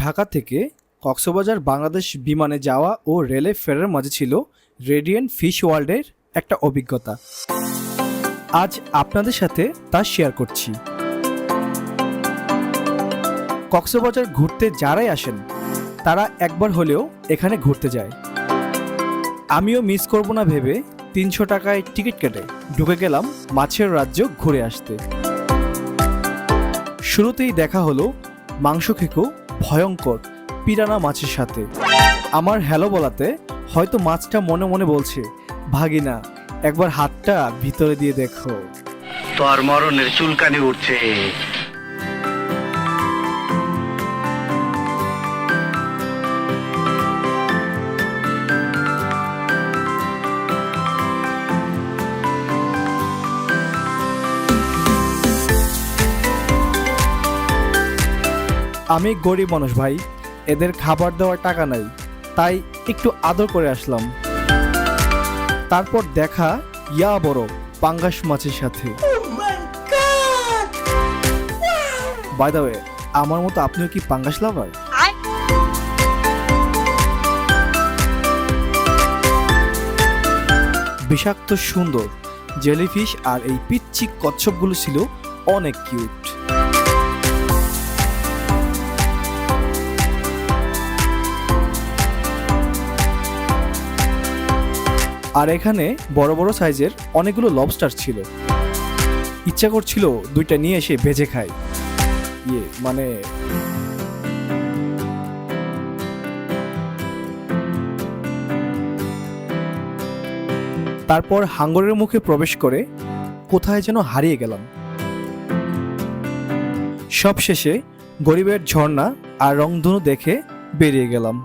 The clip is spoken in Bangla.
ঢাকা থেকে কক্সবাজার বাংলাদেশ বিমানে যাওয়া ও রেলে ফেরার মাঝে ছিল রেডিয়েন্ট ফিশ ওয়ার্ল্ডের একটা অভিজ্ঞতা। আজ আপনাদের সাথে তা শেয়ার করছি। কক্সবাজার ঘুরতে যারাই আসেন তারা একবার হলেও এখানে ঘুরতে যায়। আমিও মিস করব না ভেবে ৩০০ টাকায় টিকিট কেটে ঢুকে গেলাম মাছের রাজ্য ঘুরে আসতে। শুরুতেই দেখা হলো মাংস খেকো ভয়ঙ্কর পিরানা মাছের সাথে। আমার হ্যালো বলাতে হয়তো মাছটা মনে মনে বলছে, ভাগিনা একবার হাতটা ভিতরে দিয়ে দেখো, তোর মরণের চুলকানি উঠছে। আমি গরিব মানুষ ভাই, এদের খাবার দেওয়ার টাকা নাই, তাই একটু আদর করে আসলাম। তারপর দেখা ইয়া বড় পাঙ্গাস মাছের সাথে। বাই দ্য ওয়ে, আমার মতো আপনিও কি পাঙ্গাস লাভার? বিষাক্ত সুন্দর জেলিফিশ আর এই পিচ্চি কচ্ছপগুলো ছিল অনেক কিউট। আর এখানে বড় বড় সাইজের অনেকগুলো লবস্টার ছিল। ইচ্ছা করছিল দুইটা নিয়ে এসে ভেজে খাই। তারপর হাঙ্গরের মুখে প্রবেশ করে কোথায় যেন হারিয়ে গেলাম। সবশেষে গরিবের ঝর্ণা আর রংধনু দেখে বেরিয়ে গেলাম।